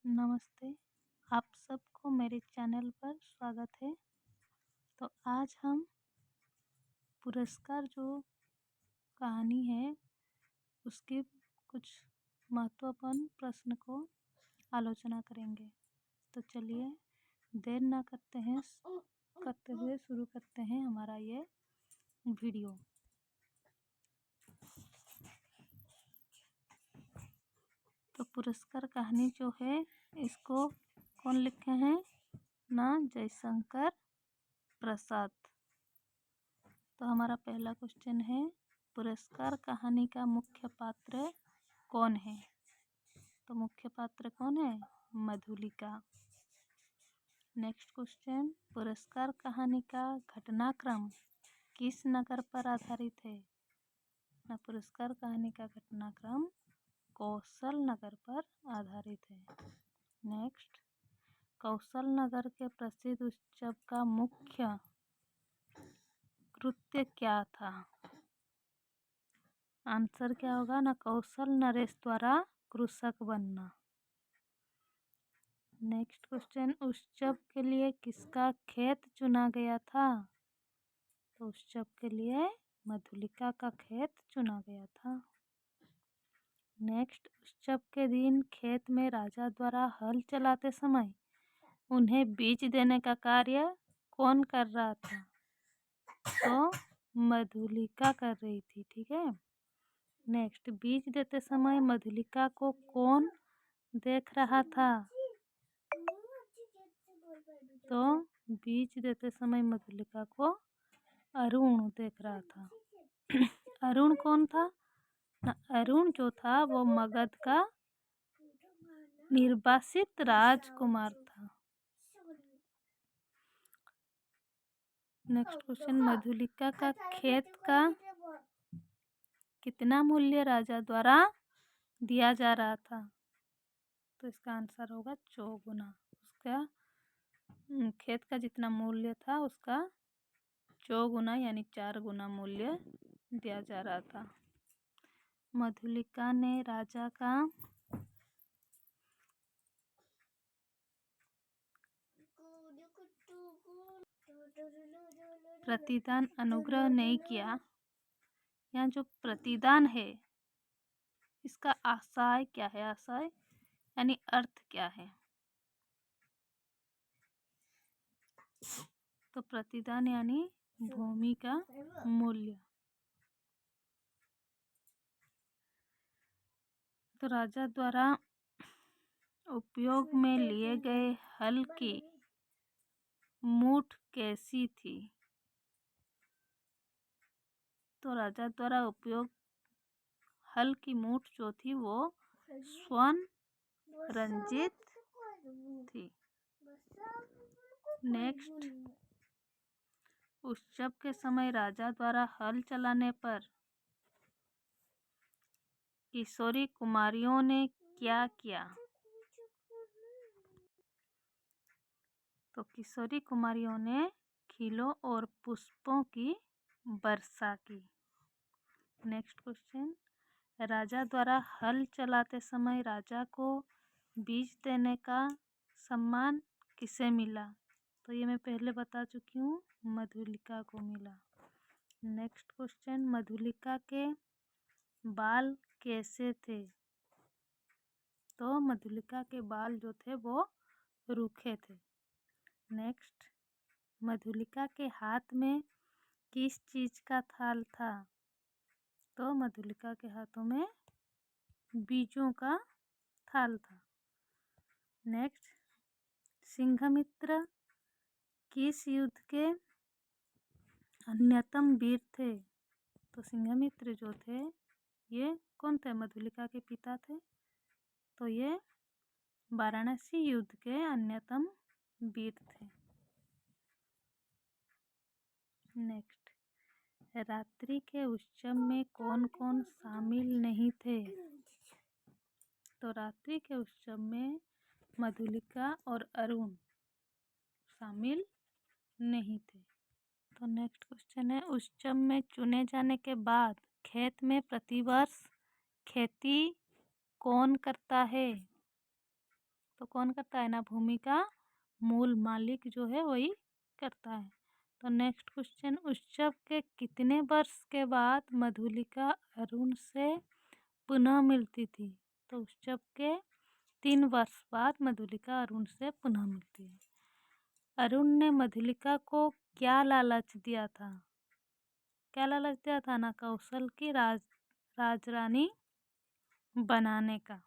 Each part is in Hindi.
नमस्ते, आप सबको मेरे चैनल पर स्वागत है। तो आज हम पुरस्कार जो कहानी है उसके कुछ महत्वपूर्ण प्रश्न को आलोचना करेंगे। तो चलिए देर ना करते हुए शुरू करते हैं हमारा ये वीडियो। तो पुरस्कार कहानी जो है इसको कौन लिखे हैं ना, जयशंकर प्रसाद। तो हमारा पहला क्वेश्चन है, पुरस्कार कहानी का मुख्य पात्र कौन है? तो मुख्य पात्र कौन है? मधुलिका। नेक्स्ट क्वेश्चन, पुरस्कार कहानी का घटनाक्रम किस नगर पर आधारित है? ना, पुरस्कार कहानी का घटनाक्रम कौशल नगर पर आधारित है। नेक्स्ट, कौशल नगर के प्रसिद्ध उत्सव का मुख्य कृत्य क्या था? आंसर क्या होगा ना, कौशल नरेश द्वारा कृषक बनना। नेक्स्ट क्वेश्चन, उत्सव के लिए किसका खेत चुना गया था? तो उत्सव के लिए मधुलिका का खेत चुना गया था। नेक्स्ट, उत्सव के दिन खेत में राजा द्वारा हल चलाते समय उन्हें बीज देने का कार्य कौन कर रहा था? तो मधुलिका कर रही थी। ठीक है। नेक्स्ट, बीज देते समय मधुलिका को कौन देख रहा था? तो बीज देते समय मधुलिका को अरुण देख रहा था। अरुण कौन था? अरुण जो था वो मगध का निर्वासित राजकुमार था। नेक्स्ट क्वेश्चन, मधुलिका का खेत का कितना मूल्य राजा द्वारा दिया जा रहा था? तो इसका आंसर होगा 4 गुना। उसका खेत का जितना मूल्य था उसका 4 गुना यानी 4 गुना मूल्य दिया जा रहा था। मधुलिका ने राजा का प्रतिदान अनुग्रह नहीं किया। यहाँ जो प्रतिदान है इसका आशय क्या है? आशय यानी अर्थ क्या है? तो प्रतिदान यानी भूमि का मूल्य। तो राजा द्वारा उपयोग में लिए गए हल की मूठ कैसी थी? तो राजा द्वारा उपयोग हल की मूठ जो थी वो स्वर्ण रंजित थी। नेक्स्ट, उत्सव के समय राजा द्वारा हल चलाने पर किशोरी कुमारियों ने क्या किया? तो किशोरी कुमारियों ने खिलों और पुष्पों की वर्षा की। नेक्स्ट क्वेश्चन, राजा द्वारा हल चलाते समय राजा को बीज देने का सम्मान किसे मिला? तो ये मैं पहले बता चुकी हूँ, मधुलिका को मिला। नेक्स्ट क्वेश्चन, मधुलिका के बाल कैसे थे? तो मधुलिका के बाल जो थे वो रूखे थे। नेक्स्ट, मधुलिका के हाथ में किस चीज का थाल था? तो मधुलिका के हाथों में बीजों का थाल था। नेक्स्ट, सिंघमित्र किस युद्ध के अन्यतम वीर थे? तो सिंघमित्र जो थे ये कौन थे? मधुलिका के पिता थे। तो ये वाराणसी युद्ध के अन्यतम वीर थे। नेक्स्ट, रात्रि के उत्सव में कौन कौन शामिल नहीं थे? तो रात्रि के उत्सव में मधुलिका और अरुण शामिल नहीं थे। तो नेक्स्ट क्वेश्चन है, उत्सव में चुने जाने के बाद खेत में प्रतिवर्ष खेती कौन करता है? तो कौन करता है ना, भूमि का मूल मालिक जो है वही करता है। तो नेक्स्ट क्वेश्चन, उत्सव के कितने वर्ष के बाद मधुलिका अरुण से पुनः मिलती थी? तो उत्सव के 3 वर्ष बाद मधुलिका अरुण से पुनः मिलती है। अरुण ने मधुलिका को क्या लालच दिया था? क्या लालच दिया था ना, कौशल की राजरानी बनाने का।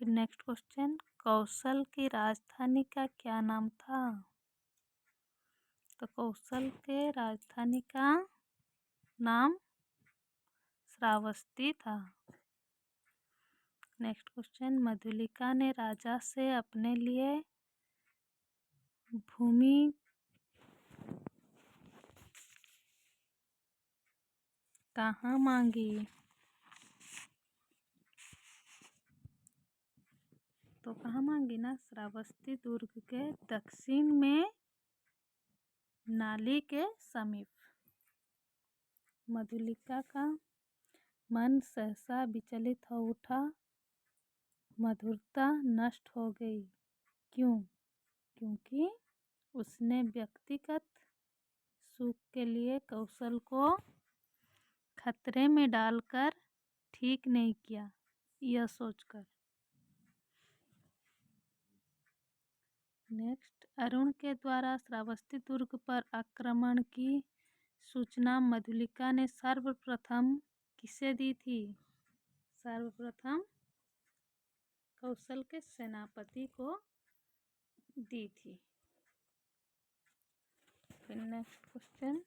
फिर नेक्स्ट क्वेश्चन, कौशल की राजधानी का क्या नाम था? तो कौशल के राजधानी का नाम श्रावस्ती था। नेक्स्ट क्वेश्चन, मधुलिका ने राजा से अपने लिए भूमि कहाँ मांगी? तो कहाँ मांगी ना, श्रावस्ती दुर्ग के दक्षिण में नाली के समीप। मधुलिका का मन सहसा विचलित हो उठा, मधुरता नष्ट हो गई। क्यों? क्योंकि उसने व्यक्तिगत सुख के लिए कौशल को खतरे में डालकर ठीक नहीं किया, यह सोचकर। नेक्स्ट, अरुण के द्वारा श्रावस्ती दुर्ग पर आक्रमण की सूचना मधुलिका ने सर्वप्रथम किसे दी थी? सर्वप्रथम कौशल के सेनापति को दी थी। फिर नेक्स्ट क्वेश्चन,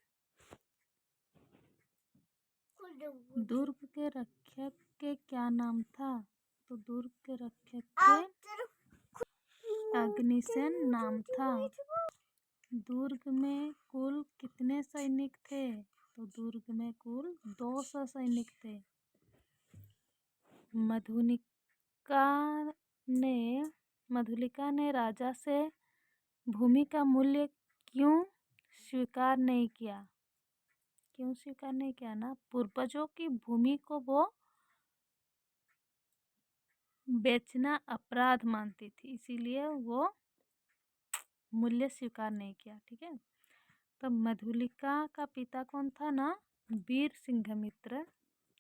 दुर्ग के रक्षक के क्या नाम था? तो दुर्ग के रक्षक के अग्निसेन नाम था। दुर्ग में कुल कितने सैनिक थे? तो दुर्ग में कुल 200 सैनिक थे। मधुलिका ने राजा से भूमि का मूल्य क्यों स्वीकार नहीं किया? क्यों स्वीकार नहीं किया ना, पूर्वजों की भूमि को वो बेचना अपराध मानती थी, इसीलिए वो मूल्य स्वीकार नहीं किया। ठीक है, तो मधुलिका का पिता कौन था ना, वीर सिंघमित्र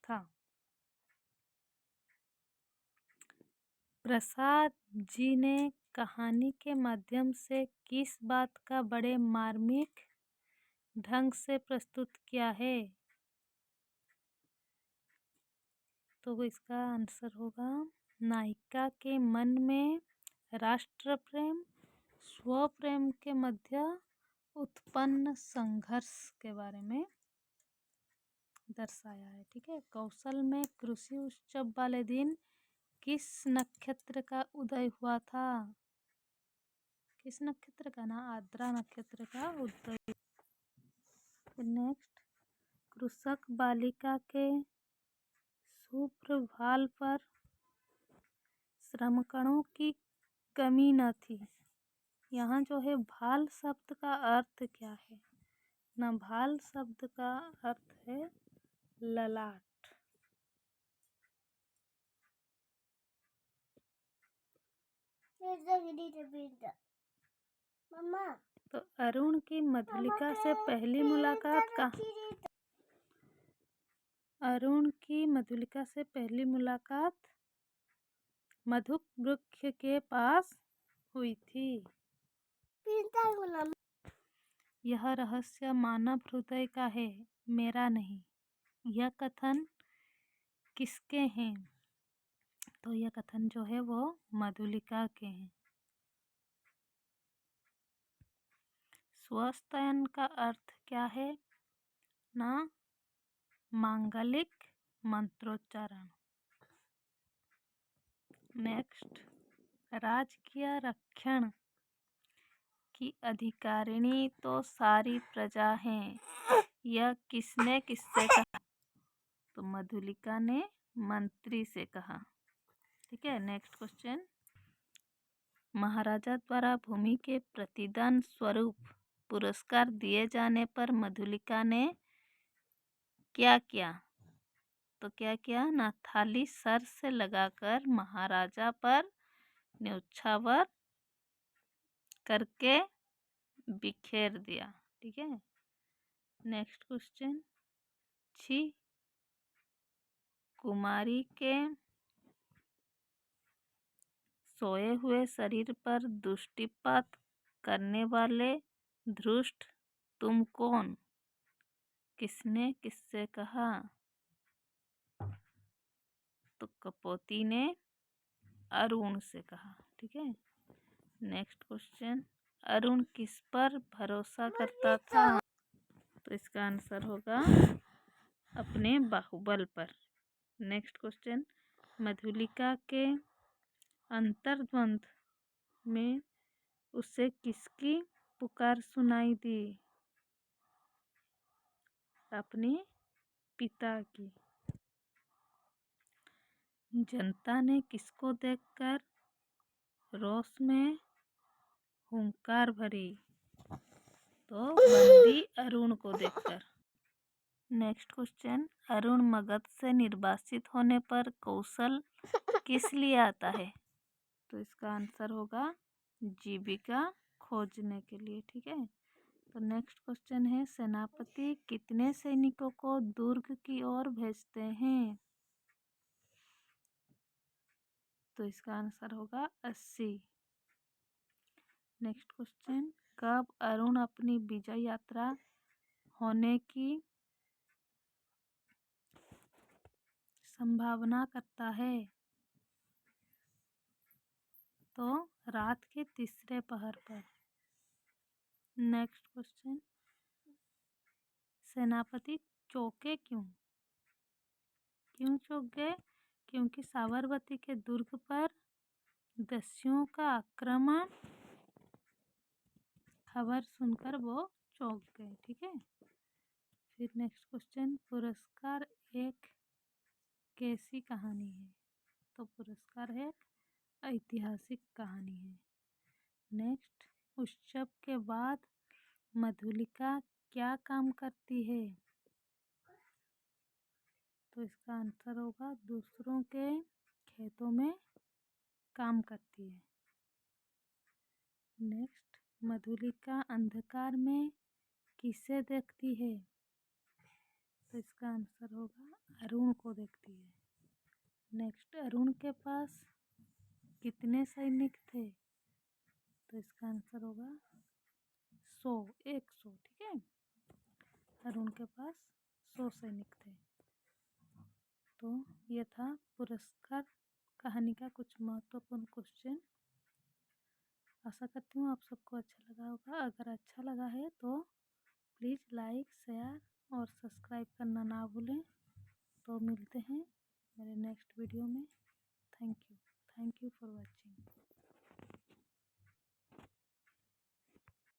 था। प्रसाद जी ने कहानी के माध्यम से किस बात का बड़े मार्मिक ढंग से प्रस्तुत किया है? तो इसका आंसर होगा, नायिका के मन में राष्ट्र प्रेम स्व प्रेम के मध्य उत्पन्न संघर्ष के बारे में दर्शाया है। ठीक है, कौशल में कृषि उत्सव वाले दिन किस नक्षत्र का उदय हुआ था? किस नक्षत्र का ना, आर्द्रा नक्षत्र का उदय। नेक्स्ट, कृषक बालिका के शुभ्र भाल पर श्रमकणों की कमी न थी। यहाँ जो है भाल शब्द का अर्थ क्या है ना, भाल शब्द का अर्थ है ललाट। तो अरुण की मधुलिका से पहली मुलाकात का, अरुण की मधुलिका से पहली मुलाकात मधुक वृक्ष के पास हुई थी। यह रहस्य मानव हृदय का है, मेरा नहीं। यह कथन किसके हैं? तो यह कथन जो है वो मधुलिका के हैं। स्वस्तयन का अर्थ क्या है ना, मांगलिक मंत्रोच्चारण। नेक्स्ट, राजकीय रक्षण की अधिकारिणी तो सारी प्रजा है, यह किसने किससे कहा? तो मधुलिका ने मंत्री से कहा। ठीक है, नेक्स्ट क्वेश्चन, महाराजा द्वारा भूमि के प्रतिदान स्वरूप पुरस्कार दिए जाने पर मधुलिका ने क्या किया? तो क्या किया ना, थाली सर से लगाकर महाराजा पर न्योछावर करके बिखेर दिया। ठीक है। नेक्स्ट क्वेश्चन, छी कुमारी के सोए हुए शरीर पर दृष्टिपात करने वाले धृष्ट तुम कौन? किसने किससे कहा? तो कपोती ने अरुण से कहा। ठीक है। नेक्स्ट क्वेश्चन, अरुण किस पर भरोसा करता था? तो इसका आंसर होगा अपने बाहुबल पर। नेक्स्ट क्वेश्चन, मधुलिका के अंतर्द्वंद में उसे किसकी पुकार सुनाई दी? अपने पिता की। जनता ने किसको देखकर रोष में हुंकार भरी? तो बंदी अरुण को देखकर। नेक्स्ट क्वेश्चन, अरुण मगध से निर्वासित होने पर कौशल किस लिए आता है? तो इसका आंसर होगा जीविका खोजने के लिए। ठीक है। तो नेक्स्ट क्वेश्चन है, सेनापति कितने सैनिकों को दुर्ग की ओर भेजते हैं? तो इसका आंसर होगा 80। नेक्स्ट क्वेश्चन, कब अरुण अपनी विजय यात्रा होने की संभावना करता है? तो रात के तीसरे पहर पर। नेक्स्ट क्वेश्चन, सेनापति चौंके क्यों? क्यों चौंक गए? क्योंकि साबरमती के दुर्ग पर दस्युओं का आक्रमण खबर सुनकर वो चौंक गए। ठीक है। फिर नेक्स्ट क्वेश्चन, पुरस्कार एक कैसी कहानी है? तो पुरस्कार एक ऐतिहासिक कहानी है। नेक्स्ट, उत्सव के बाद मधुलिका क्या काम करती है? तो इसका आंसर होगा दूसरों के खेतों में काम करती है। नेक्स्ट, मधुलिका अंधकार में किसे देखती है? तो इसका आंसर होगा अरुण को देखती है। नेक्स्ट, अरुण के पास कितने सैनिक थे? तो इसका आंसर होगा 100। ठीक है। अरुण के पास 100 सैनिक थे। तो ये था पुरस्कार कहानी का कुछ महत्वपूर्ण क्वेश्चन। आशा करती हूँ आप सबको अच्छा लगा होगा। अगर अच्छा लगा है तो प्लीज़ लाइक, शेयर और सब्सक्राइब करना ना भूलें। तो मिलते हैं मेरे नेक्स्ट वीडियो में। Thank you for watching.